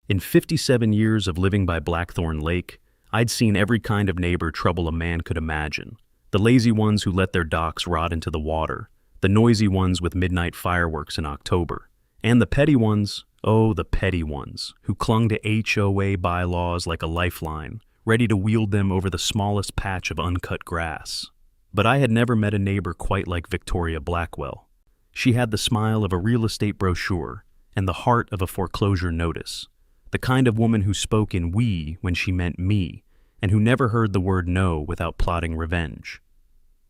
In 57 years of living by Blackthorn Lake, I'd seen every kind of neighbor trouble a man could imagine. The lazy ones who let their docks rot into the water, the noisy ones with midnight fireworks in October, and the petty ones, oh, the petty ones, who clung to HOA bylaws like a lifeline, ready to wield them over the smallest patch of uncut grass. But I had never met a neighbor quite like Victoria Blackwell. She had the smile of a real estate brochure and the heart of a foreclosure notice, the kind of woman who spoke in we when she meant me, and who never heard the word no without plotting revenge.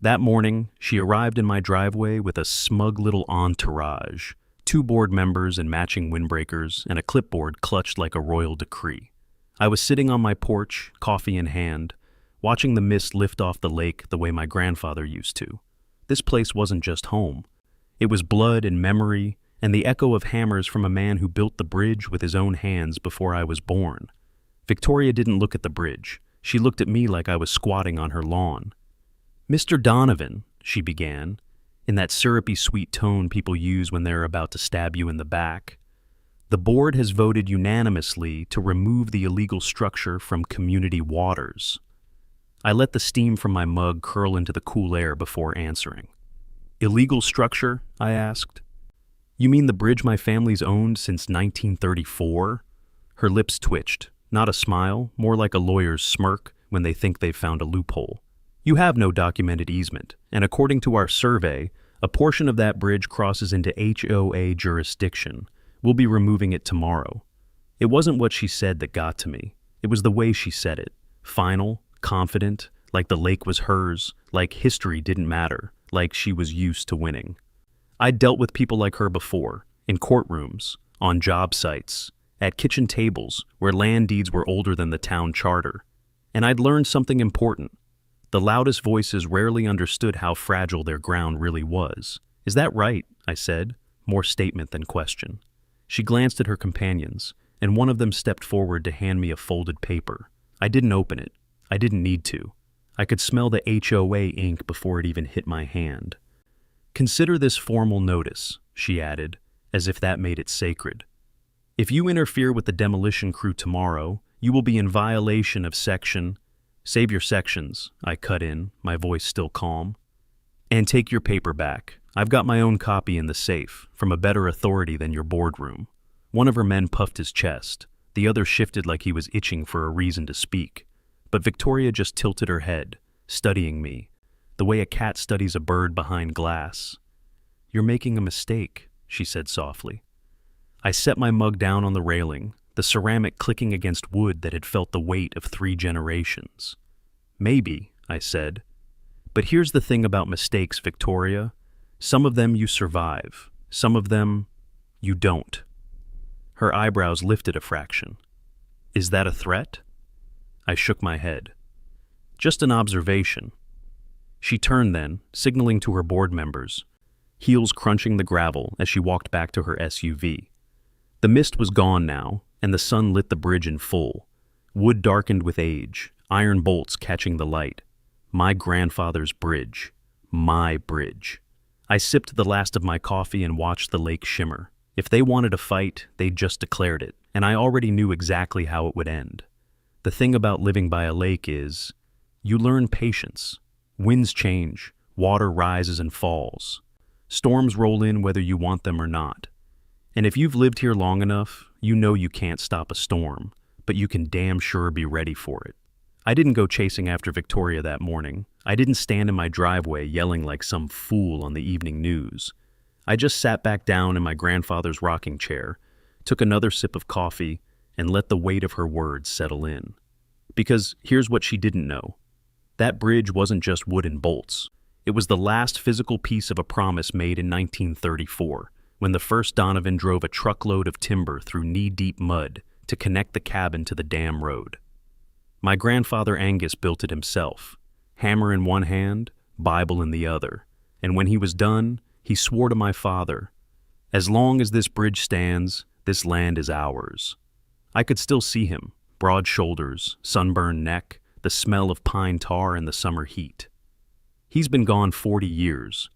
That morning, she arrived in my driveway with a smug little entourage, 2 board members in matching windbreakers, and a clipboard clutched like a royal decree. I was sitting on my porch, coffee in hand, watching the mist lift off the lake the way my grandfather used to. This place wasn't just home. It was blood and memory, and the echo of hammers from a man who built the bridge with his own hands before I was born. Victoria didn't look at the bridge. She looked at me like I was squatting on her lawn. "Mr. Donovan," she began, in that syrupy sweet tone people use when they're about to stab you in the back. "The board has voted unanimously to remove the illegal structure from community waters." I let the steam from my mug curl into the cool air before answering. "Illegal structure?" I asked. "You mean the bridge my family's owned since 1934? Her lips twitched, not a smile, more like a lawyer's smirk when they think they've found a loophole. "You have no documented easement, and according to our survey, a portion of that bridge crosses into HOA jurisdiction. We'll be removing it tomorrow." It wasn't what she said that got to me. It was the way she said it. Final, confident, like the lake was hers, like history didn't matter, like she was used to winning. I'd dealt with people like her before, in courtrooms, on job sites, at kitchen tables where land deeds were older than the town charter. And I'd learned something important. The loudest voices rarely understood how fragile their ground really was. "Is that right?" I said, more statement than question. She glanced at her companions, and one of them stepped forward to hand me a folded paper. I didn't open it. I didn't need to. I could smell the HOA ink before it even hit my hand. "Consider this formal notice," she added, as if that made it sacred. "If you interfere with the demolition crew tomorrow, you will be in violation of section—" "Save your sections," I cut in, my voice still calm. "And take your paper back. I've got my own copy in the safe, from a better authority than your boardroom." One of her men puffed his chest. The other shifted like he was itching for a reason to speak. But Victoria just tilted her head, studying me, the way a cat studies a bird behind glass. "You're making a mistake," she said softly. I set my mug down on the railing, the ceramic clicking against wood that had felt the weight of 3 generations. "Maybe," I said. "But here's the thing about mistakes, Victoria. Some of them you survive. Some of them you don't." Her eyebrows lifted a fraction. "Is that a threat?" I shook my head. "Just an observation." She turned then, signaling to her board members, heels crunching the gravel as she walked back to her SUV. The mist was gone now, and the sun lit the bridge in full. Wood darkened with age, iron bolts catching the light. My grandfather's bridge. My bridge. I sipped the last of my coffee and watched the lake shimmer. If they wanted a fight, they'd just declared it, and I already knew exactly how it would end. The thing about living by a lake is, you learn patience. Winds change, water rises and falls. Storms roll in whether you want them or not. And if you've lived here long enough, you know you can't stop a storm, but you can damn sure be ready for it. I didn't go chasing after Victoria that morning. I didn't stand in my driveway yelling like some fool on the evening news. I just sat back down in my grandfather's rocking chair, took another sip of coffee, and let the weight of her words settle in. Because here's what she didn't know. That bridge wasn't just wood and bolts. It was the last physical piece of a promise made in 1934, when the first Donovan drove a truckload of timber through knee-deep mud to connect the cabin to the dam road. My grandfather Angus built it himself, hammer in one hand, Bible in the other, and when he was done, he swore to my father, "As long as this bridge stands, this land is ours." I could still see him, broad shoulders, sunburned neck, the smell of pine tar in the summer heat. He's been gone 40 years,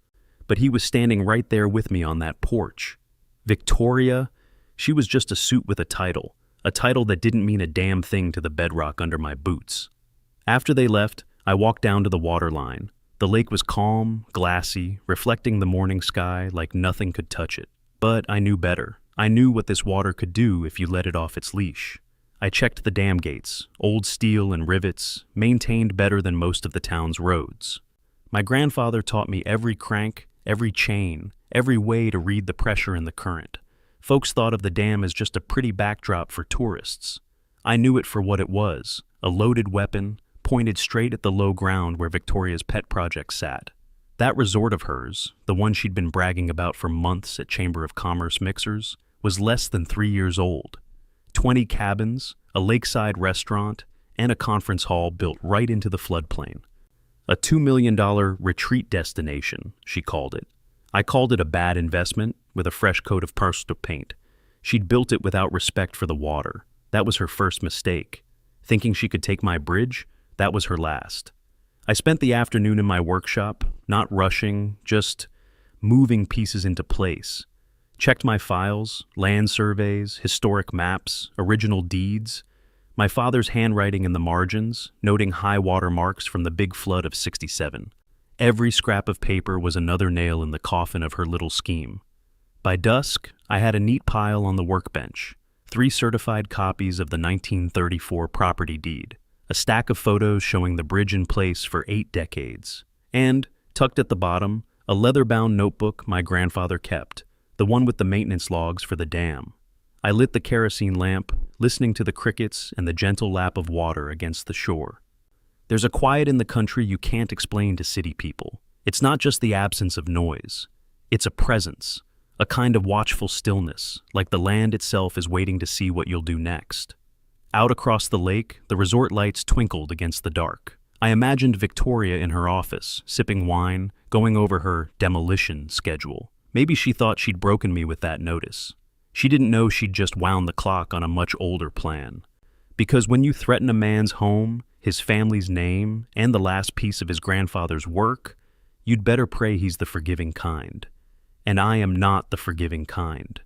but he was standing right there with me on that porch. Victoria, she was just a suit with a title, a title that didn't mean a damn thing to the bedrock under my boots. After they left, I walked down to the waterline. The lake was calm, glassy, reflecting the morning sky like nothing could touch it. But I knew better. I knew what this water could do if you let it off its leash. I checked the dam gates, old steel and rivets, maintained better than most of the town's roads. My grandfather taught me every crank, every chain, every way to read the pressure in the current. Folks thought of the dam as just a pretty backdrop for tourists. I knew it for what it was, a loaded weapon, pointed straight at the low ground where Victoria's pet project sat. That resort of hers, the one she'd been bragging about for months at Chamber of Commerce mixers, was less than 3 years old. 20 cabins, a lakeside restaurant, and a conference hall built right into the floodplain. A $2 million retreat destination, she called it. I called it a bad investment with a fresh coat of pastel paint. She'd built it without respect for the water. That was her first mistake. Thinking she could take my bridge, that was her last. I spent the afternoon in my workshop, not rushing, just moving pieces into place. Checked my files, land surveys, historic maps, original deeds, my father's handwriting in the margins, noting high water marks from the big flood of '67. Every scrap of paper was another nail in the coffin of her little scheme. By dusk, I had a neat pile on the workbench, 3 certified copies of the 1934 property deed, a stack of photos showing the bridge in place for 8 decades, and, tucked at the bottom, a leather-bound notebook my grandfather kept, the one with the maintenance logs for the dam. I lit the kerosene lamp, listening to the crickets and the gentle lap of water against the shore. There's a quiet in the country you can't explain to city people. It's not just the absence of noise. It's a presence, a kind of watchful stillness, like the land itself is waiting to see what you'll do next. Out across the lake, the resort lights twinkled against the dark. I imagined Victoria in her office, sipping wine, going over her demolition schedule. Maybe she thought she'd broken me with that notice. She didn't know she'd just wound the clock on a much older plan. Because when you threaten a man's home, his family's name, and the last piece of his grandfather's work, you'd better pray he's the forgiving kind. And I am not the forgiving kind.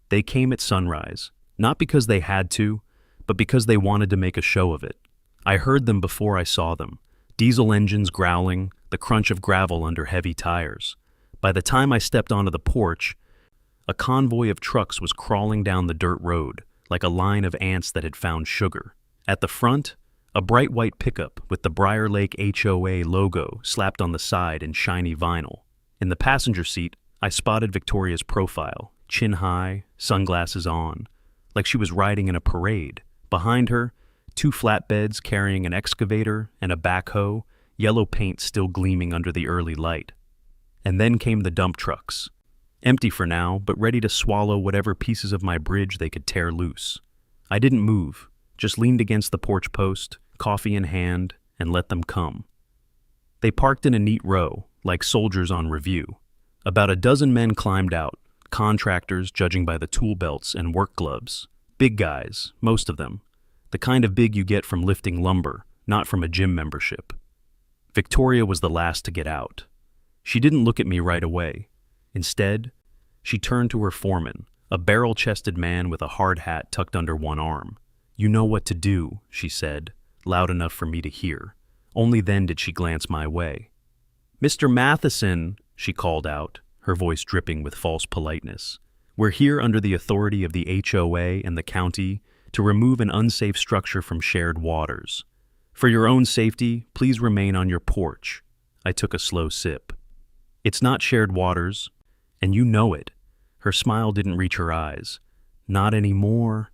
They came at sunrise, not because they had to, but because they wanted to make a show of it. I heard them before I saw them, diesel engines growling, the crunch of gravel under heavy tires. By the time I stepped onto the porch, a convoy of trucks was crawling down the dirt road, like a line of ants that had found sugar. At the front, a bright white pickup with the Briar Lake HOA logo slapped on the side in shiny vinyl. In the passenger seat, I spotted Victoria's profile, chin high, sunglasses on, like she was riding in a parade. Behind her, 2 flatbeds carrying an excavator and a backhoe, yellow paint still gleaming under the early light. And then came the dump trucks. Empty for now, but ready to swallow whatever pieces of my bridge they could tear loose. I didn't move, just leaned against the porch post, coffee in hand, and let them come. They parked in a neat row, like soldiers on review. About a dozen men climbed out, contractors judging by the tool belts and work gloves. Big guys, most of them. The kind of big you get from lifting lumber, not from a gym membership. Victoria was the last to get out. She didn't look at me right away. Instead, she turned to her foreman, a barrel-chested man with a hard hat tucked under one arm. "You know what to do," she said, loud enough for me to hear. Only then did she glance my way. "Mr. Matheson," she called out, her voice dripping with false politeness. "We're here under the authority of the HOA and the county to remove an unsafe structure from shared waters. For your own safety, please remain on your porch." I took a slow sip. "It's not shared waters, and you know it." Her smile didn't reach her eyes. "Not anymore."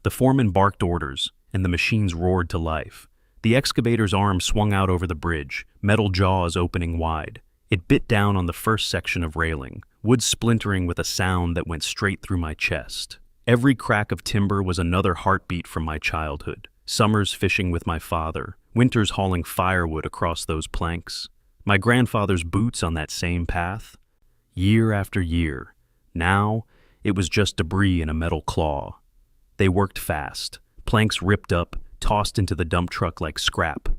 The foreman barked orders, and the machines roared to life. The excavator's arm swung out over the bridge, metal jaws opening wide. It bit down on the first section of railing, wood splintering with a sound that went straight through my chest. Every crack of timber was another heartbeat from my childhood. Summers fishing with my father, winters hauling firewood across those planks. My grandfather's boots on that same path. Year after year. Now, it was just debris in a metal claw. They worked fast. Planks ripped up, tossed into the dump truck like scrap.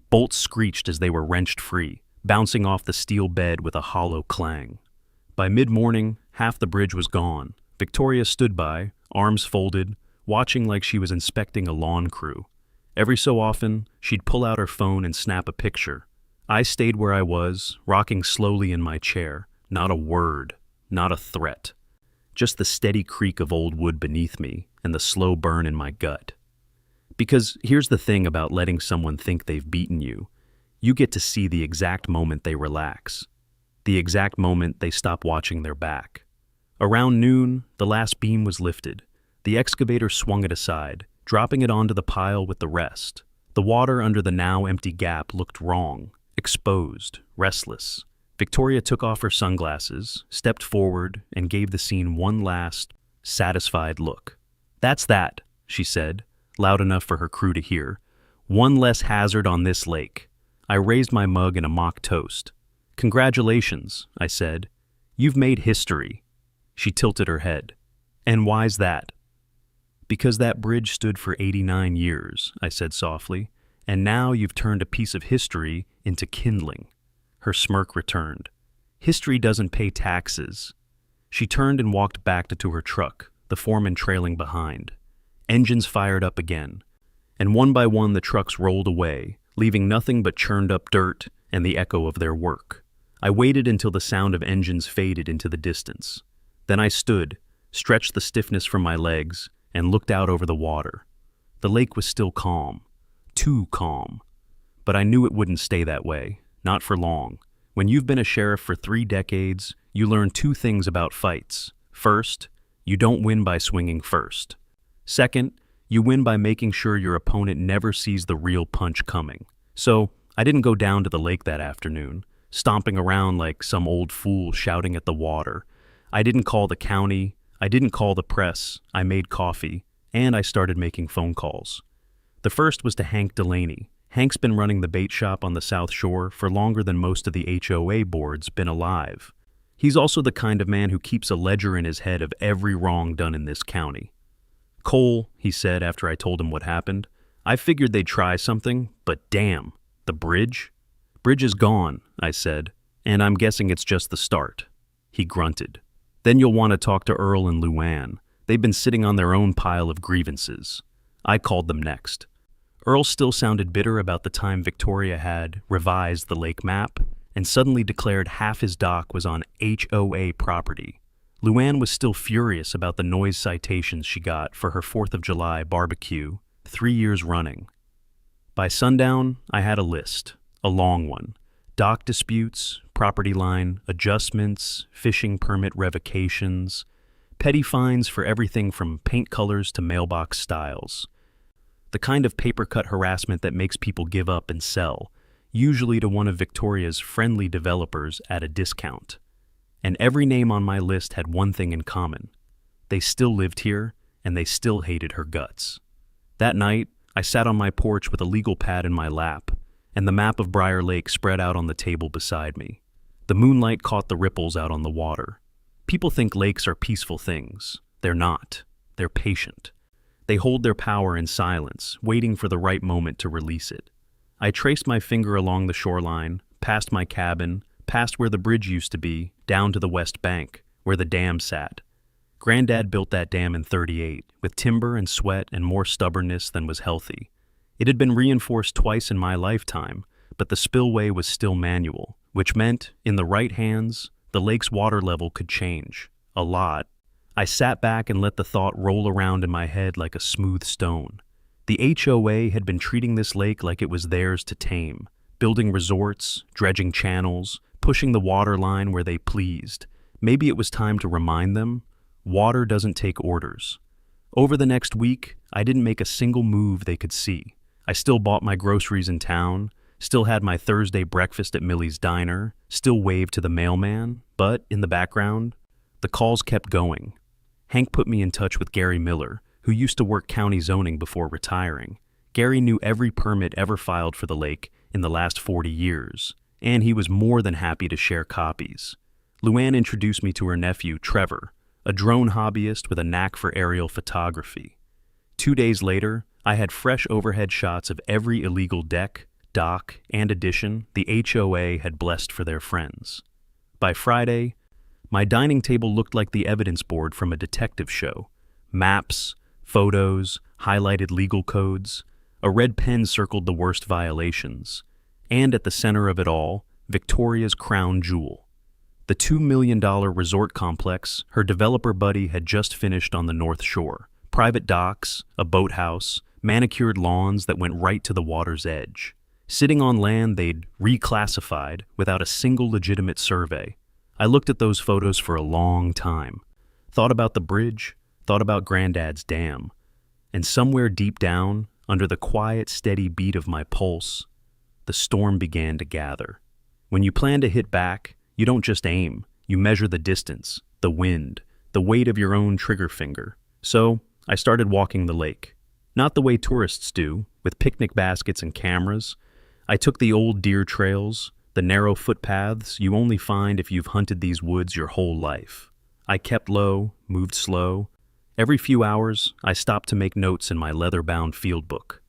Bolts screeched as they were wrenched free, bouncing off the steel bed with a hollow clang. By mid-morning, half the bridge was gone. Victoria stood by, arms folded, watching like she was inspecting a lawn crew. Every so often, she'd pull out her phone and snap a picture. I stayed where I was, rocking slowly in my chair. Not a word, not a threat. Just the steady creak of old wood beneath me and the slow burn in my gut. Because here's the thing about letting someone think they've beaten you. You get to see the exact moment they relax. The exact moment they stop watching their back. Around noon, the last beam was lifted. The excavator swung it aside, dropping it onto the pile with the rest. The water under the now empty gap looked wrong, exposed, restless. Victoria took off her sunglasses, stepped forward, and gave the scene one last, satisfied look. "That's that," she said, loud enough for her crew to hear. "One less hazard on this lake." I raised my mug in a mock toast. "Congratulations," I said. "You've made history." She tilted her head. "And why's that?" "Because that bridge stood for 89 years," I said softly, "and now you've turned a piece of history into kindling." Her smirk returned. "History doesn't pay taxes." She turned and walked back to her truck, the foreman trailing behind. Engines fired up again, and one by one the trucks rolled away, leaving nothing but churned up dirt and the echo of their work. I waited until the sound of engines faded into the distance. Then I stood, stretched the stiffness from my legs, and looked out over the water. The lake was still calm. Too calm. But I knew it wouldn't stay that way. Not for long. When you've been a sheriff for 3 decades, you learn 2 things about fights. First, you don't win by swinging first. Second, you win by making sure your opponent never sees the real punch coming. So, I didn't go down to the lake that afternoon, stomping around like some old fool shouting at the water. I didn't call the county, I didn't call the press, I made coffee, and I started making phone calls. The first was to Hank Delaney. Hank's been running the bait shop on the South Shore for longer than most of the HOA boards been alive. He's also the kind of man who keeps a ledger in his head of every wrong done in this county. "Cole," he said after I told him what happened, "I figured they'd try something, but damn, the bridge?" "Bridge is gone," I said, "and I'm guessing it's just the start." He grunted. "Then you'll want to talk to Earl and Luann. They've been sitting on their own pile of grievances." I called them next. Earl still sounded bitter about the time Victoria had revised the lake map and suddenly declared half his dock was on HOA property. Luann was still furious about the noise citations she got for her 4th of July barbecue 3 years running. By sundown, I had a list, a long one. Dock disputes, property line adjustments, fishing permit revocations, petty fines for everything from paint colors to mailbox styles. The kind of paper-cut harassment that makes people give up and sell, usually to one of Victoria's friendly developers at a discount. And every name on my list had one thing in common. They still lived here, and they still hated her guts. That night, I sat on my porch with a legal pad in my lap, and the map of Briar Lake spread out on the table beside me. The moonlight caught the ripples out on the water. People think lakes are peaceful things. They're not. They're patient. They hold their power in silence, waiting for the right moment to release it. I traced my finger along the shoreline, past my cabin, past where the bridge used to be, down to the west bank, where the dam sat. Granddad built that dam in '38, with timber and sweat and more stubbornness than was healthy. It had been reinforced twice in my lifetime, but the spillway was still manual, which meant, in the right hands, the lake's water level could change. A lot. I sat back and let the thought roll around in my head like a smooth stone. The HOA had been treating this lake like it was theirs to tame, building resorts, dredging channels, pushing the water line where they pleased. Maybe it was time to remind them, water doesn't take orders. Over the next week, I didn't make a single move they could see. I still bought my groceries in town, still had my Thursday breakfast at Millie's Diner, still waved to the mailman, but in the background, the calls kept going. Hank put me in touch with Gary Miller, who used to work county zoning before retiring. Gary knew every permit ever filed for the lake in the last 40 years, and he was more than happy to share copies. Luann introduced me to her nephew, Trevor, a drone hobbyist with a knack for aerial photography. 2 days later, I had fresh overhead shots of every illegal deck, dock, and addition the HOA had blessed for their friends. By Friday, my dining table looked like the evidence board from a detective show. Maps, photos, highlighted legal codes. A red pen circled the worst violations. And at the center of it all, Victoria's crown jewel. The $2 million resort complex her developer buddy had just finished on the North Shore. Private docks, a boathouse, manicured lawns that went right to the water's edge. Sitting on land they'd reclassified without a single legitimate survey. I looked at those photos for a long time. Thought about the bridge, thought about Granddad's dam. And somewhere deep down, under the quiet, steady beat of my pulse, the storm began to gather. When you plan to hit back, you don't just aim. You measure the distance, the wind, the weight of your own trigger finger. So I started walking the lake. Not the way tourists do, with picnic baskets and cameras. I took the old deer trails, the narrow footpaths you only find if you've hunted these woods your whole life. I kept low, moved slow. Every few hours, I stopped to make notes in my leather-bound field book.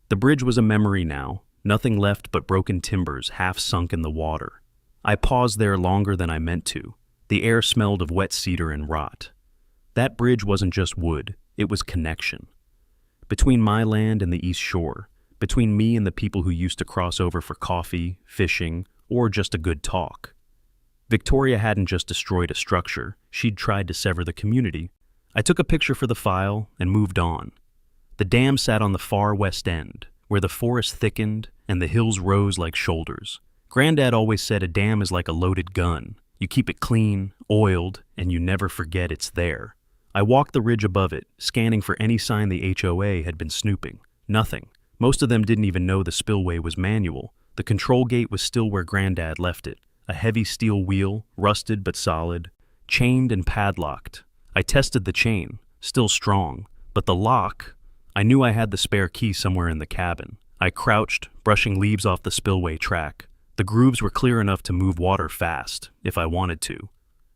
The bridge was a memory now, nothing left but broken timbers half sunk in the water. I paused there longer than I meant to. The air smelled of wet cedar and rot. That bridge wasn't just wood, it was connection. Between my land and the East Shore, between me and the people who used to cross over for coffee, fishing, or just a good talk. Victoria hadn't just destroyed a structure, she'd tried to sever the community. I took a picture for the file and moved on. The dam sat on the far west end, where the forest thickened and the hills rose like shoulders. Granddad always said a dam is like a loaded gun. You keep it clean, oiled, and you never forget it's there. I walked the ridge above it, scanning for any sign the HOA had been snooping. Nothing. Most of them didn't even know the spillway was manual. The control gate was still where Granddad left it. A heavy steel wheel, rusted but solid, chained and padlocked. I tested the chain, still strong, but the lock, I knew I had the spare key somewhere in the cabin. I crouched, brushing leaves off the spillway track. The grooves were clear enough to move water fast, if I wanted to.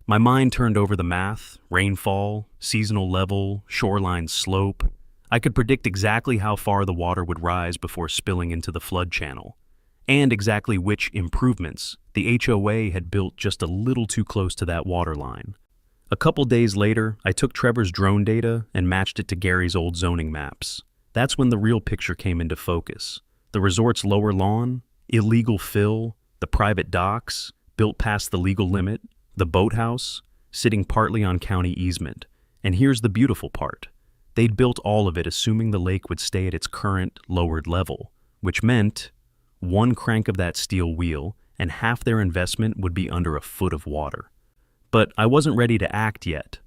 My mind turned over the math, rainfall, seasonal level, shoreline slope. I could predict exactly how far the water would rise before spilling into the flood channel, and exactly which improvements the HOA had built just a little too close to that water line. A couple days later, I took Trevor's drone data and matched it to Gary's old zoning maps. That's when the real picture came into focus. The resort's lower lawn, illegal fill, the private docks, built past the legal limit, the boathouse, sitting partly on county easement. And here's the beautiful part. They'd built all of it assuming the lake would stay at its current, lowered level, which meant one crank of that steel wheel and half their investment would be under a foot of water. But I wasn't ready to act yet.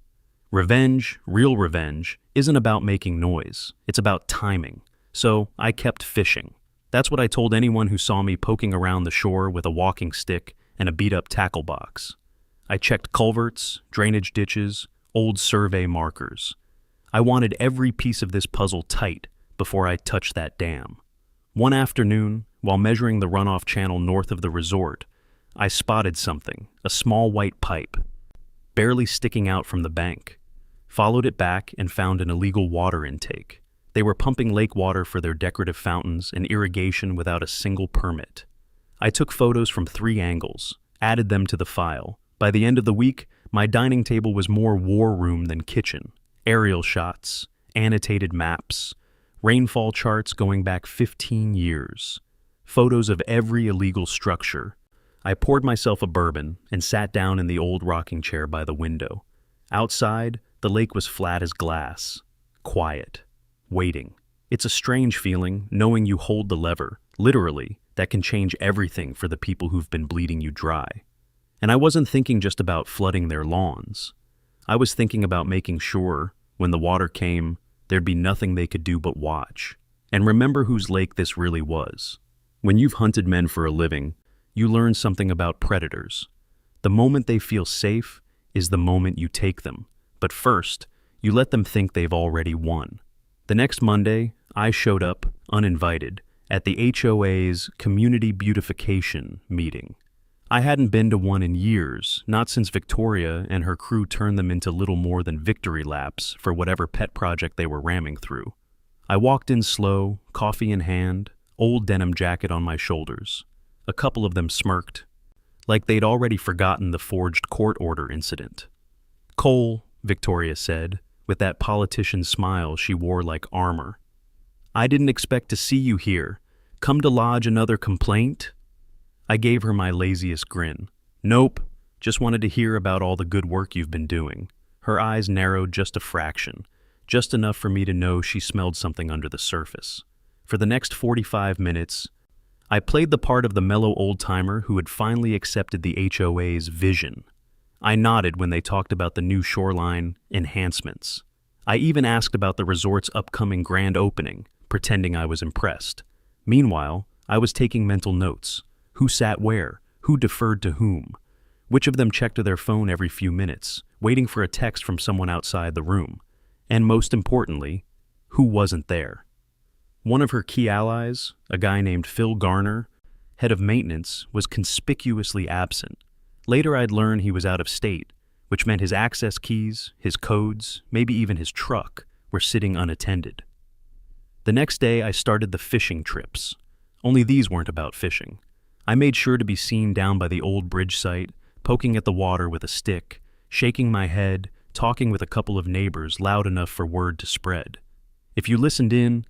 Revenge, real revenge, isn't about making noise. It's about timing. So I kept fishing. That's what I told anyone who saw me poking around the shore with a walking stick and a beat-up tackle box. I checked culverts, drainage ditches, old survey markers. I wanted every piece of this puzzle tight before I touched that dam. One afternoon, while measuring the runoff channel north of the resort, I spotted something, a small white pipe, barely sticking out from the bank. Followed it back and found an illegal water intake. They were pumping lake water for their decorative fountains and irrigation without a single permit. I took photos from 3 angles, added them to the file. By the end of the week, my dining table was more war room than kitchen. Aerial shots, annotated maps, rainfall charts going back 15 years, photos of every illegal structure. I poured myself a bourbon and sat down in the old rocking chair by the window. Outside, the lake was flat as glass, quiet, waiting. It's a strange feeling, knowing you hold the lever, literally, that can change everything for the people who've been bleeding you dry. And I wasn't thinking just about flooding their lawns. I was thinking about making sure, when the water came, there'd be nothing they could do but watch. And remember whose lake this really was. When you've hunted men for a living, you learn something about predators. The moment they feel safe is the moment you take them. But first, you let them think they've already won. The next Monday, I showed up, uninvited, at the HOA's Community Beautification meeting. I hadn't been to one in years, not since Victoria and her crew turned them into little more than victory laps for whatever pet project they were ramming through. I walked in slow, coffee in hand, old denim jacket on my shoulders. A couple of them smirked, like they'd already forgotten the forged court order incident. "Cole," Victoria said, with that politician smile she wore like armor. "I didn't expect to see you here. Come to lodge another complaint?" I gave her my laziest grin. "Nope, just wanted to hear about all the good work you've been doing." Her eyes narrowed just a fraction, just enough for me to know she smelled something under the surface. For the next 45 minutes, I played the part of the mellow old-timer who had finally accepted the HOA's vision. I nodded when they talked about the new shoreline enhancements. I even asked about the resort's upcoming grand opening, pretending I was impressed. Meanwhile, I was taking mental notes. Who sat where? Who deferred to whom? Which of them checked their phone every few minutes, waiting for a text from someone outside the room? And most importantly, who wasn't there? One of her key allies, a guy named Phil Garner, head of maintenance, was conspicuously absent. Later I'd learn he was out of state, which meant his access keys, his codes, maybe even his truck, were sitting unattended. The next day I started the fishing trips. Only these weren't about fishing. I made sure to be seen down by the old bridge site, poking at the water with a stick, shaking my head, talking with a couple of neighbors loud enough for word to spread. If you listened in,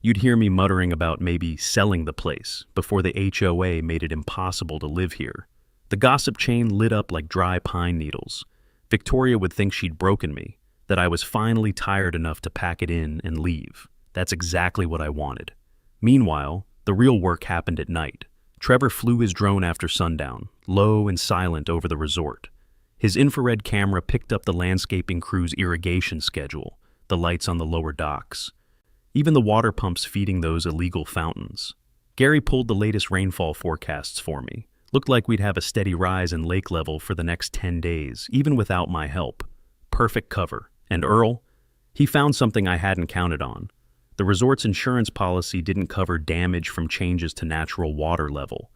you'd hear me muttering about maybe selling the place before the HOA made it impossible to live here. The gossip chain lit up like dry pine needles. Victoria would think she'd broken me, that I was finally tired enough to pack it in and leave. That's exactly what I wanted. Meanwhile, the real work happened at night. Trevor flew his drone after sundown, low and silent over the resort. His infrared camera picked up the landscaping crew's irrigation schedule, the lights on the lower docks, even the water pumps feeding those illegal fountains. Gary pulled the latest rainfall forecasts for me. Looked like we'd have a steady rise in lake level for the next 10 days, even without my help. Perfect cover. And Earl? He found something I hadn't counted on. The resort's insurance policy didn't cover damage from changes to natural water level,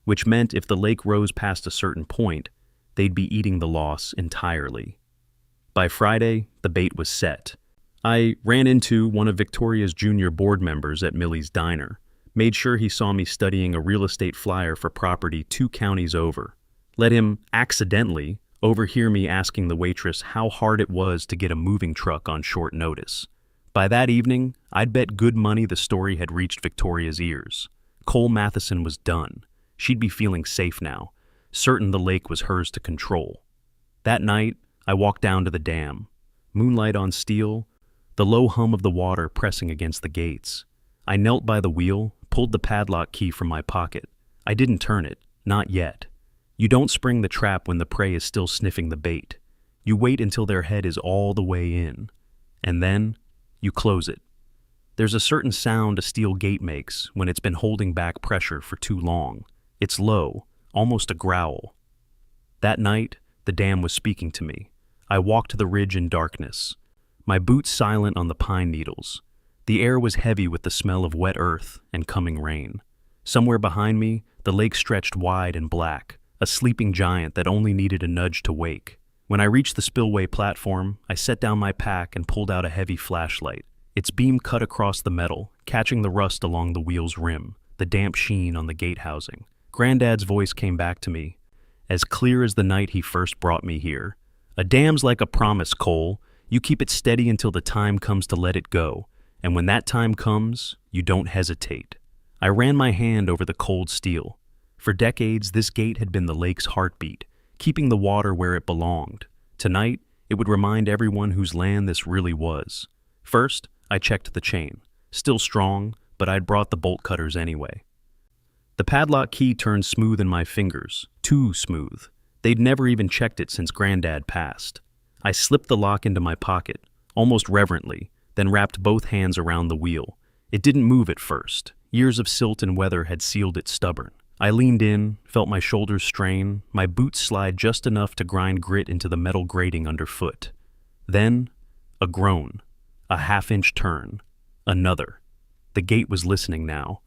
which meant if the lake rose past a certain point, they'd be eating the loss entirely. By Friday, the bait was set. I ran into one of Victoria's junior board members at Millie's Diner, made sure he saw me studying a real estate flyer for property 2 counties over. Let him accidentally overhear me asking the waitress how hard it was to get a moving truck on short notice. By that evening, I'd bet good money the story had reached Victoria's ears. Cole Matheson was done. She'd be feeling safe now, certain the lake was hers to control. That night, I walked down to the dam. Moonlight on steel, the low hum of the water pressing against the gates. I knelt by the wheel, pulled the padlock key from my pocket. I didn't turn it, not yet. You don't spring the trap when the prey is still sniffing the bait. You wait until their head is all the way in. And then, you close it. There's a certain sound a steel gate makes when it's been holding back pressure for too long. It's low, almost a growl. That night, the dam was speaking to me. I walked the ridge in darkness, my boots silent on the pine needles. The air was heavy with the smell of wet earth and coming rain. Somewhere behind me, the lake stretched wide and black, a sleeping giant that only needed a nudge to wake. When I reached the spillway platform, I set down my pack and pulled out a heavy flashlight. Its beam cut across the metal, catching the rust along the wheel's rim, the damp sheen on the gate housing. Granddad's voice came back to me, as clear as the night he first brought me here. "A dam's like a promise, Cole. You keep it steady until the time comes to let it go. And when that time comes, you don't hesitate." I ran my hand over the cold steel. For decades, this gate had been the lake's heartbeat, keeping the water where it belonged. Tonight, it would remind everyone whose land this really was. First, I checked the chain. Still strong, but I'd brought the bolt cutters anyway. The padlock key turned smooth in my fingers, too smooth. They'd never even checked it since Granddad passed. I slipped the lock into my pocket, almost reverently, then wrapped both hands around the wheel. It didn't move at first. Years of silt and weather had sealed it stubborn. I leaned in, felt my shoulders strain, my boots slide just enough to grind grit into the metal grating underfoot. Then, a groan, a half-inch turn, another. The gate was listening now.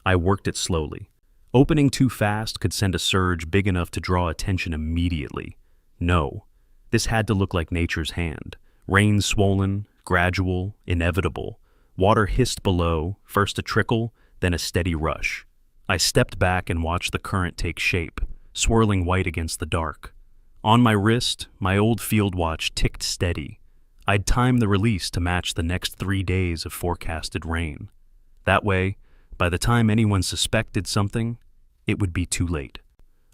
I worked it slowly. Opening too fast could send a surge big enough to draw attention immediately. No, this had to look like nature's hand. Rain swollen, gradual, inevitable. Water hissed below, first a trickle, then a steady rush. I stepped back and watched the current take shape, swirling white against the dark. On my wrist, my old field watch ticked steady. I'd time the release to match the next 3 days of forecasted rain. That way, by the time anyone suspected something, it would be too late.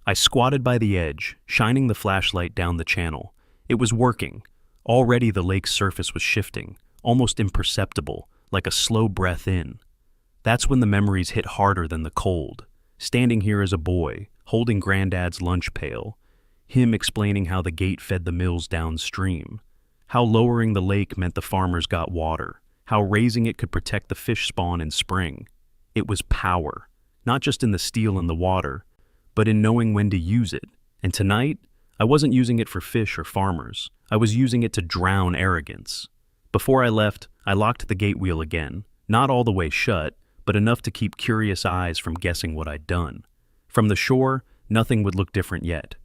I squatted by the edge, shining the flashlight down the channel. It was working. Already the lake's surface was shifting, almost imperceptible, like a slow breath in. That's when the memories hit harder than the cold. Standing here as a boy, holding Granddad's lunch pail, him explaining how the gate fed the mills downstream, how lowering the lake meant the farmers got water, how raising it could protect the fish spawn in spring. It was power, not just in the steel and the water, but in knowing when to use it. And tonight, I wasn't using it for fish or farmers. I was using it to drown arrogance. Before I left, I locked the gate wheel again, not all the way shut, but enough to keep curious eyes from guessing what I'd done. From the shore, nothing would look different yet.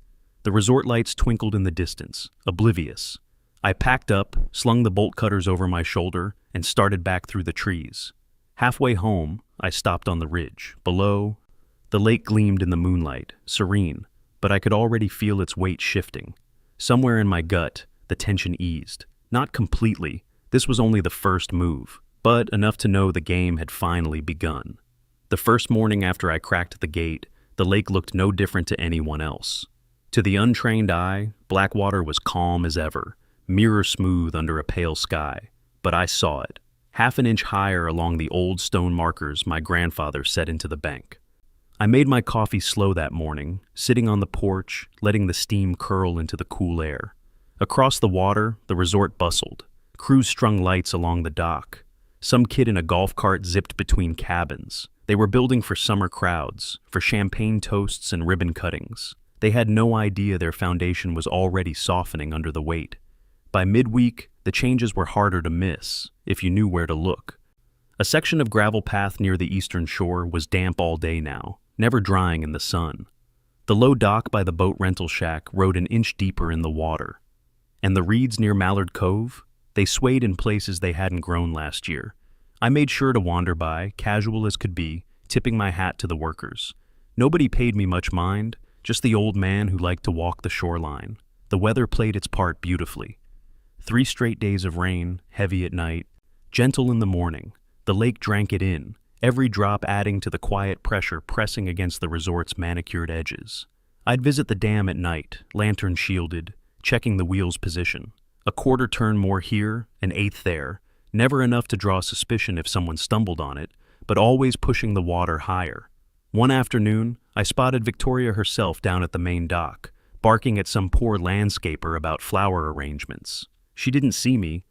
The resort lights twinkled in the distance, oblivious. I packed up, slung the bolt cutters over my shoulder, and started back through the trees. Halfway home, I stopped on the ridge. Below, the lake gleamed in the moonlight, serene, but I could already feel its weight shifting. Somewhere in my gut, the tension eased. Not completely. This was only the first move, but enough to know the game had finally begun. The first morning after I cracked the gate, the lake looked no different to anyone else. To the untrained eye, Blackwater was calm as ever, mirror smooth under a pale sky. But I saw it, half an inch higher along the old stone markers my grandfather set into the bank. I made my coffee slow that morning, sitting on the porch, letting the steam curl into the cool air. Across the water, the resort bustled. Crews strung lights along the dock. Some kid in a golf cart zipped between cabins. They were building for summer crowds, for champagne toasts and ribbon cuttings. They had no idea their foundation was already softening under the weight. By midweek, the changes were harder to miss, if you knew where to look. A section of gravel path near the eastern shore was damp all day now, never drying in the sun. The low dock by the boat rental shack rode an inch deeper in the water. And the reeds near Mallard Cove? They swayed in places they hadn't grown last year. I made sure to wander by, casual as could be, tipping my hat to the workers. Nobody paid me much mind, just the old man who liked to walk the shoreline. The weather played its part beautifully. 3 straight days of rain, heavy at night, gentle in the morning. The lake drank it in, every drop adding to the quiet pressure pressing against the resort's manicured edges. I'd visit the dam at night, lantern shielded, checking the wheel's position. A quarter turn more here, an eighth there, never enough to draw suspicion if someone stumbled on it, but always pushing the water higher. One afternoon, I spotted Victoria herself down at the main dock, barking at some poor landscaper about flower arrangements. She didn't see me,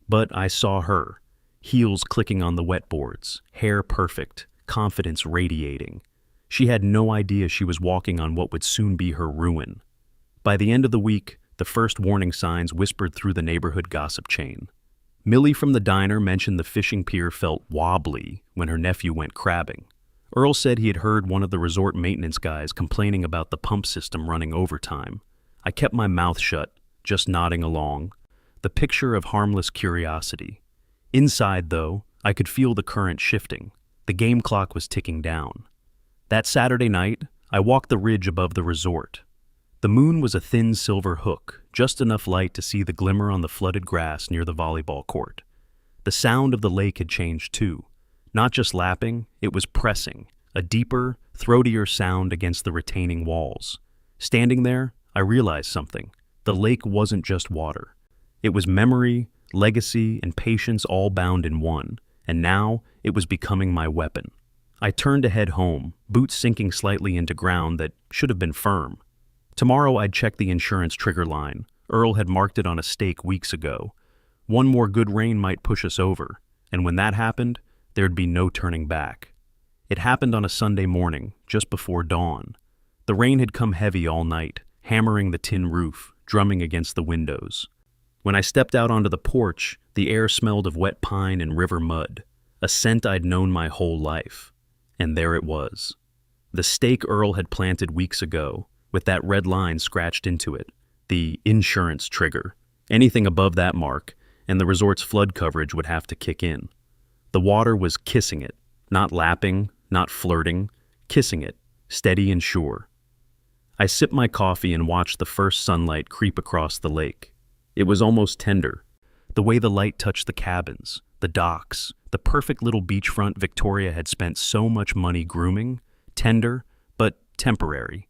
but I saw her, heels clicking on the wet boards, hair perfect, confidence radiating. She had no idea she was walking on what would soon be her ruin. By the end of the week, the first warning signs whispered through the neighborhood gossip chain. Millie from the diner mentioned the fishing pier felt wobbly when her nephew went crabbing. Earl said he had heard one of the resort maintenance guys complaining about the pump system running overtime. I kept my mouth shut, just nodding along, the picture of harmless curiosity. Inside, though, I could feel the current shifting. The game clock was ticking down. That Saturday night, I walked the ridge above the resort. The moon was a thin silver hook, just enough light to see the glimmer on the flooded grass near the volleyball court. The sound of the lake had changed too. Not just lapping, it was pressing, a deeper, throatier sound against the retaining walls. Standing there, I realized something. The lake wasn't just water. It was memory, legacy, and patience all bound in one, and now it was becoming my weapon. I turned to head home, boots sinking slightly into ground that should have been firm. Tomorrow I'd check the insurance trigger line. Earl had marked it on a stake weeks ago. One more good rain might push us over, and when that happened, there'd be no turning back. It happened on a Sunday morning, just before dawn. The rain had come heavy all night, hammering the tin roof, drumming against the windows. When I stepped out onto the porch, the air smelled of wet pine and river mud, a scent I'd known my whole life. And there it was. The stake Earl had planted weeks ago, with that red line scratched into it, the insurance trigger. Anything above that mark, and the resort's flood coverage would have to kick in. The water was kissing it, not lapping, not flirting, kissing it, steady and sure. I sipped my coffee and watched the first sunlight creep across the lake. It was almost tender, The way the light touched the cabins, the docks, the perfect little beachfront Victoria had spent so much money grooming, tender, but temporary.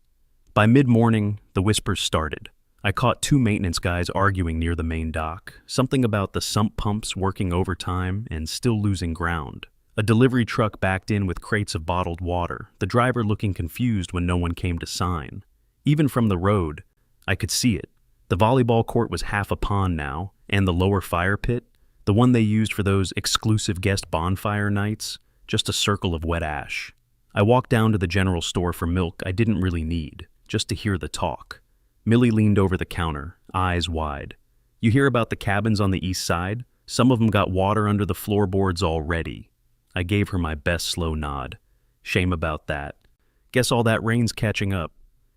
By mid-morning, the whispers started. I caught two maintenance guys arguing near the main dock, something about the sump pumps working overtime and still losing ground. A delivery truck backed in with crates of bottled water, the driver looking confused when no one came to sign. Even from the road, I could see it. The volleyball court was half a pond now, and the lower fire pit, the one they used for those exclusive guest bonfire nights, just a circle of wet ash. I walked down to the general store for milk I didn't really need, just to hear the talk. Millie leaned over the counter, eyes wide. You hear about the cabins on the east side? Some of them got water under the floorboards already. I gave her my best slow nod. Shame about that. Guess all that rain's catching up.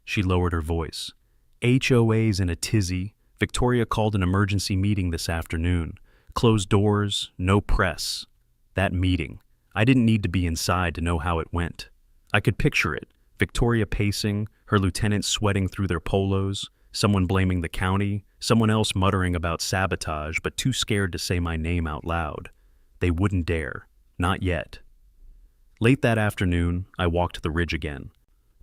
She lowered her voice. HOA's in a tizzy. Victoria called an emergency meeting this afternoon. Closed doors, no press. That meeting. I didn't need to be inside to know how it went. I could picture it. Victoria pacing, her lieutenants sweating through their polos, someone blaming the county, someone else muttering about sabotage but too scared to say my name out loud. They wouldn't dare. Not yet. Late that afternoon, I walked the ridge again.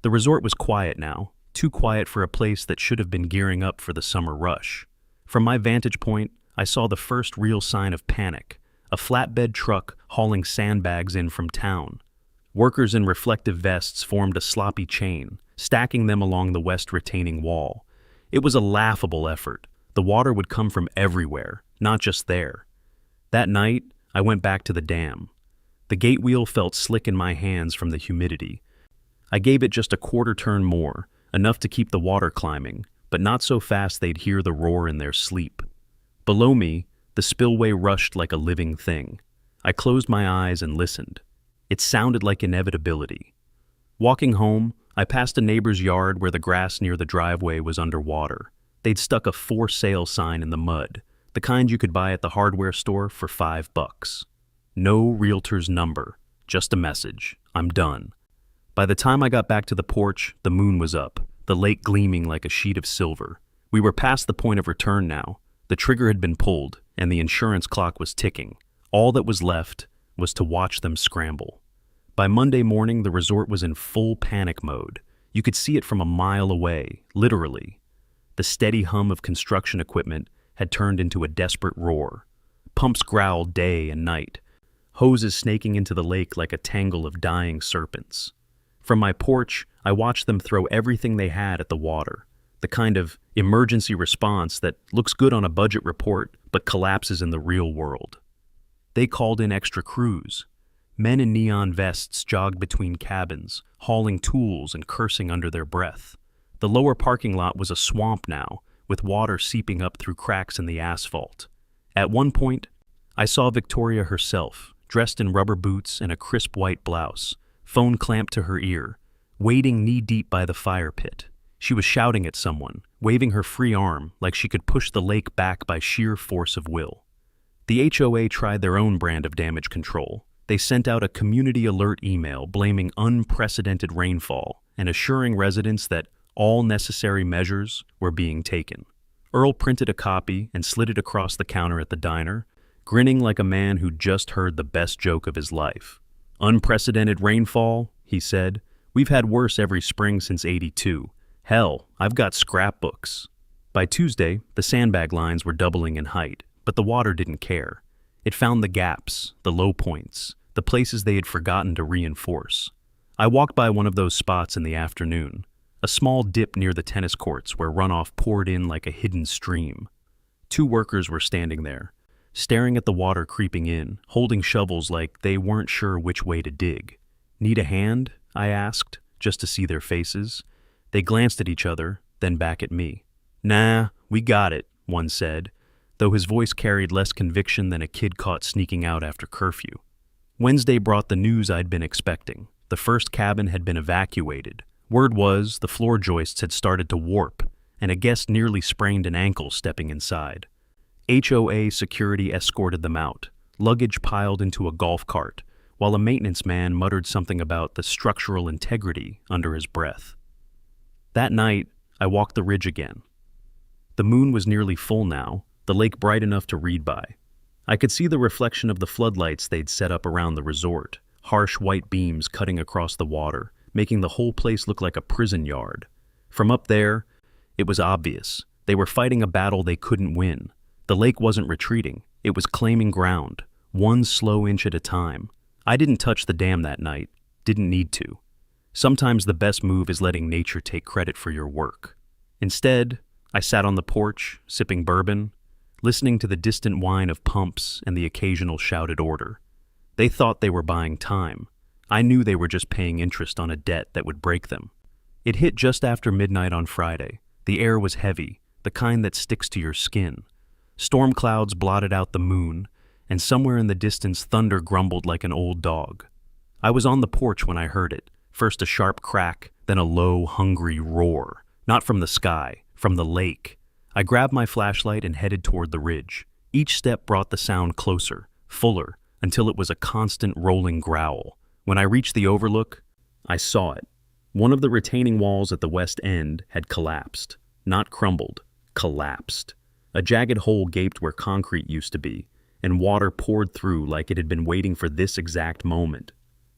The resort was quiet now, too quiet for a place that should have been gearing up for the summer rush. From my vantage point, I saw the first real sign of panic, a flatbed truck hauling sandbags in from town. Workers in reflective vests formed a sloppy chain, stacking them along the west retaining wall. It was a laughable effort. The water would come from everywhere, not just there. That night, I went back to the dam. The gate wheel felt slick in my hands from the humidity. I gave it just a quarter turn more, enough to keep the water climbing, but not so fast they'd hear the roar in their sleep. Below me, the spillway rushed like a living thing. I closed my eyes and listened. It sounded like inevitability. Walking home, I passed a neighbor's yard where the grass near the driveway was underwater. They'd stuck a for sale sign in the mud, the kind you could buy at the hardware store for $5. No realtor's number, just a message. I'm done. By the time I got back to the porch, the moon was up, the lake gleaming like a sheet of silver. We were past the point of return now. The trigger had been pulled, and the insurance clock was ticking. All that was left was to watch them scramble. By Monday morning, the resort was in full panic mode. You could see it from a mile away, literally. The steady hum of construction equipment had turned into a desperate roar. Pumps growled day and night, hoses snaking into the lake like a tangle of dying serpents. From my porch, I watched them throw everything they had at the water, the kind of emergency response that looks good on a budget report but collapses in the real world. They called in extra crews. Men in neon vests jogged between cabins, hauling tools and cursing under their breath. The lower parking lot was a swamp now, with water seeping up through cracks in the asphalt. At one point, I saw Victoria herself, dressed in rubber boots and a crisp white blouse, phone clamped to her ear, wading knee-deep by the fire pit. She was shouting at someone, waving her free arm like she could push the lake back by sheer force of will. The HOA tried their own brand of damage control. They sent out a community alert email blaming unprecedented rainfall and assuring residents that all necessary measures were being taken. Earl printed a copy and slid it across the counter at the diner, grinning like a man who'd just heard the best joke of his life. Unprecedented rainfall, he said. We've had worse every spring since '82. Hell, I've got scrapbooks. By Tuesday, the sandbag lines were doubling in height, but the water didn't care. It found the gaps, the low points, the places they had forgotten to reinforce. I walked by one of those spots in the afternoon, a small dip near the tennis courts where runoff poured in like a hidden stream. Two workers were standing there, staring at the water creeping in, holding shovels like they weren't sure which way to dig. Need a hand? I asked, just to see their faces. They glanced at each other, then back at me. Nah, we got it, one said, though his voice carried less conviction than a kid caught sneaking out after curfew. Wednesday brought the news I'd been expecting. The first cabin had been evacuated. Word was the floor joists had started to warp, and a guest nearly sprained an ankle stepping inside. HOA security escorted them out, luggage piled into a golf cart, while a maintenance man muttered something about the structural integrity under his breath. That night, I walked the ridge again. The moon was nearly full now, the lake bright enough to read by. I could see the reflection of the floodlights they'd set up around the resort, harsh white beams cutting across the water, making the whole place look like a prison yard. From up there, it was obvious. They were fighting a battle they couldn't win. The lake wasn't retreating. It was claiming ground, one slow inch at a time. I didn't touch the dam that night. Didn't need to. Sometimes the best move is letting nature take credit for your work. Instead, I sat on the porch, sipping bourbon, listening to the distant whine of pumps and the occasional shouted order. They thought they were buying time. I knew they were just paying interest on a debt that would break them. It hit just after midnight on Friday. The air was heavy, the kind that sticks to your skin. Storm clouds blotted out the moon, and somewhere in the distance thunder grumbled like an old dog. I was on the porch when I heard it. First a sharp crack, then a low, hungry roar. Not from the sky, from the lake. I grabbed my flashlight and headed toward the ridge. Each step brought the sound closer, fuller, until it was a constant rolling growl. When I reached the overlook, I saw it. One of the retaining walls at the west end had collapsed. Not crumbled, collapsed. A jagged hole gaped where concrete used to be, and water poured through like it had been waiting for this exact moment.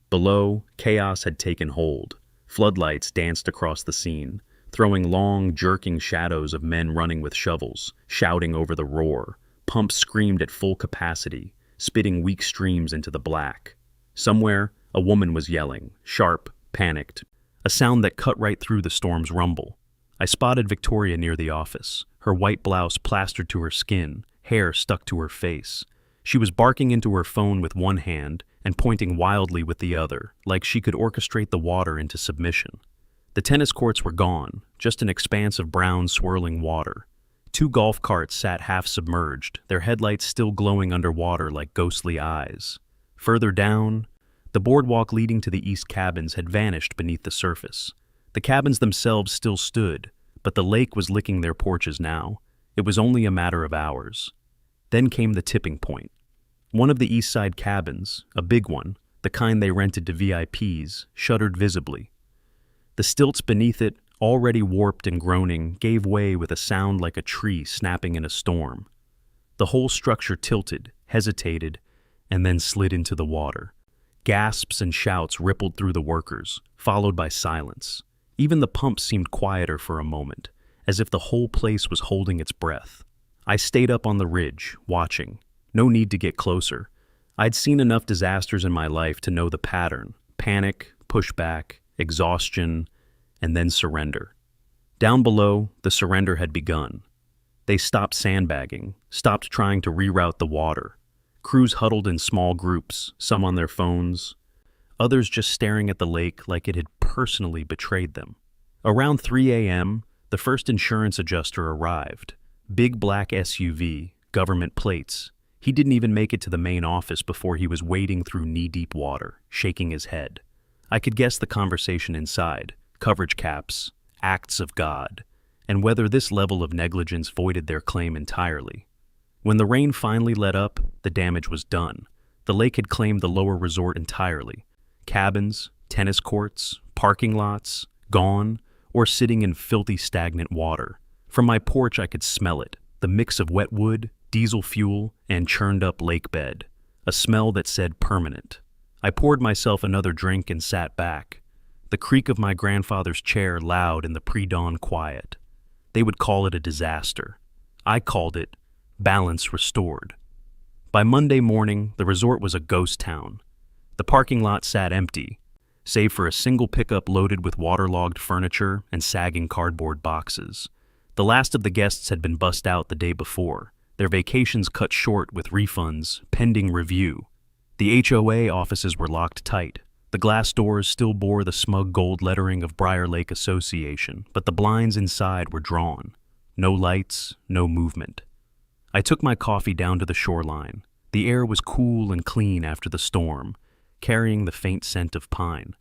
Below, chaos had taken hold. Floodlights danced across the scene, throwing long, jerking shadows of men running with shovels, shouting over the roar. Pumps screamed at full capacity, spitting weak streams into the black. Somewhere, a woman was yelling, sharp, panicked, a sound that cut right through the storm's rumble. I spotted Victoria near the office, her white blouse plastered to her skin, hair stuck to her face. She was barking into her phone with one hand and pointing wildly with the other, like she could orchestrate the water into submission. The tennis courts were gone, just an expanse of brown, swirling water. 2 golf carts sat half-submerged, their headlights still glowing underwater like ghostly eyes. Further down, the boardwalk leading to the east cabins had vanished beneath the surface. The cabins themselves still stood, but the lake was licking their porches now. It was only a matter of hours. Then came the tipping point. One of the east side cabins, a big one, the kind they rented to VIPs, shuddered visibly. The stilts beneath it, already warped and groaning, gave way with a sound like a tree snapping in a storm. The whole structure tilted, hesitated, and then slid into the water. Gasps and shouts rippled through the workers, followed by silence. Even the pumps seemed quieter for a moment, as if the whole place was holding its breath. I stayed up on the ridge, watching. No need to get closer. I'd seen enough disasters in my life to know the pattern: panic, pushback, exhaustion, and then surrender. Down below, the surrender had begun. They stopped sandbagging, stopped trying to reroute the water. Crews huddled in small groups, some on their phones, others just staring at the lake like it had personally betrayed them. Around 3 a.m., the first insurance adjuster arrived. Big black SUV, government plates. He didn't even make it to the main office before he was wading through knee-deep water, shaking his head. I could guess the conversation inside: coverage caps, acts of God, and whether this level of negligence voided their claim entirely. When the rain finally let up, the damage was done. The lake had claimed the lower resort entirely. Cabins, tennis courts, parking lots, gone, or sitting in filthy, stagnant water. From my porch I could smell it, the mix of wet wood, diesel fuel, and churned-up lake bed. A smell that said permanent. I poured myself another drink and sat back. The creak of my grandfather's chair loud in the pre-dawn quiet. They would call it a disaster. I called it balance restored. By Monday morning, the resort was a ghost town. The parking lot sat empty, save for a single pickup loaded with waterlogged furniture and sagging cardboard boxes. The last of the guests had been bussed out the day before, their vacations cut short with refunds pending review. The HOA offices were locked tight. The glass doors still bore the smug gold lettering of Briar Lake Association, but the blinds inside were drawn. No lights, no movement. I took my coffee down to the shoreline. The air was cool and clean after the storm, carrying the faint scent of pine.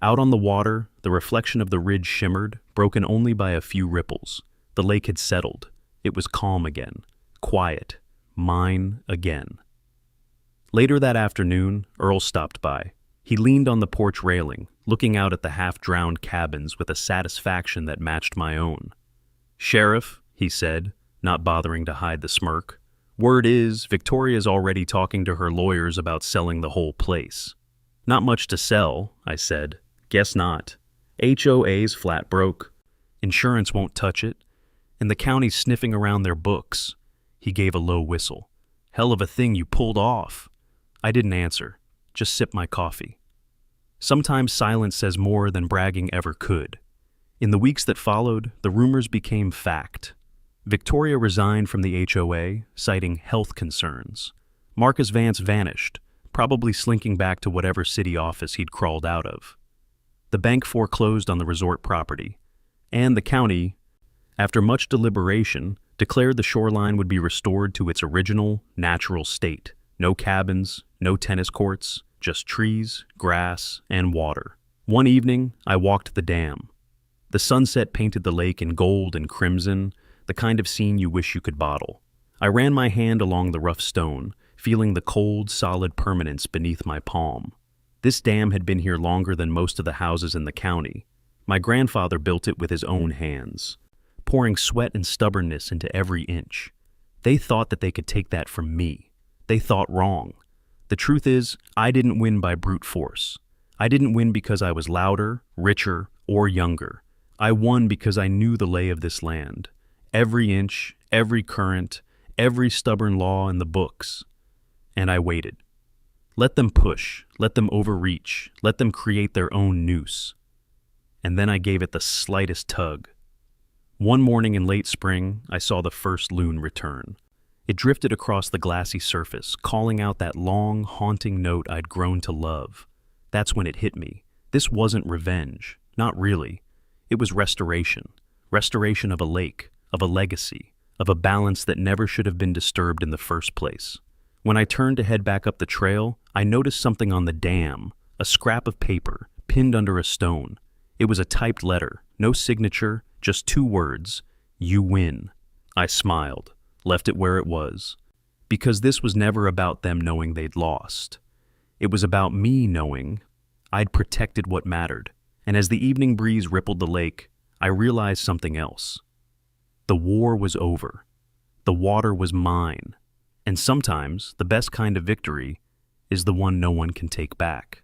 Out on the water, the reflection of the ridge shimmered, broken only by a few ripples. The lake had settled. It was calm again. Quiet. Mine again. Later that afternoon, Earl stopped by. He leaned on the porch railing, looking out at the half-drowned cabins with a satisfaction that matched my own. "Sheriff," he said, not bothering to hide the smirk. Word is, Victoria's already talking to her lawyers about selling the whole place. Not much to sell, I said. Guess not. HOA's flat broke. Insurance won't touch it. And the county's sniffing around their books. He gave a low whistle. Hell of a thing you pulled off. I didn't answer, just sipped my coffee. Sometimes silence says more than bragging ever could. In the weeks that followed, the rumors became fact. Victoria resigned from the HOA, citing health concerns. Marcus Vance vanished, probably slinking back to whatever city office he'd crawled out of. The bank foreclosed on the resort property, and the county, after much deliberation, declared the shoreline would be restored to its original, natural state. No cabins, no tennis courts, just trees, grass, and water. One evening, I walked the dam. The sunset painted the lake in gold and crimson, the kind of scene you wish you could bottle. I ran my hand along the rough stone, feeling the cold, solid permanence beneath my palm. This dam had been here longer than most of the houses in the county. My grandfather built it with his own hands, pouring sweat and stubbornness into every inch. They thought that they could take that from me. They thought wrong. The truth is, I didn't win by brute force. I didn't win because I was louder, richer, or younger. I won because I knew the lay of this land. Every inch, every current, every stubborn law in the books. And I waited. Let them push, let them overreach, let them create their own noose. And then I gave it the slightest tug. One morning in late spring, I saw the first loon return. It drifted across the glassy surface, calling out that long, haunting note I'd grown to love. That's when it hit me. This wasn't revenge. Not really. It was restoration. Restoration of a lake, of a legacy, of a balance that never should have been disturbed in the first place. When I turned to head back up the trail, I noticed something on the dam, a scrap of paper, pinned under a stone. It was a typed letter, no signature, just 2 words, "You win." I smiled, left it where it was, because this was never about them knowing they'd lost. It was about me knowing I'd protected what mattered. And as the evening breeze rippled the lake, I realized something else. The war was over. The water was mine. And sometimes, the best kind of victory is the one no one can take back.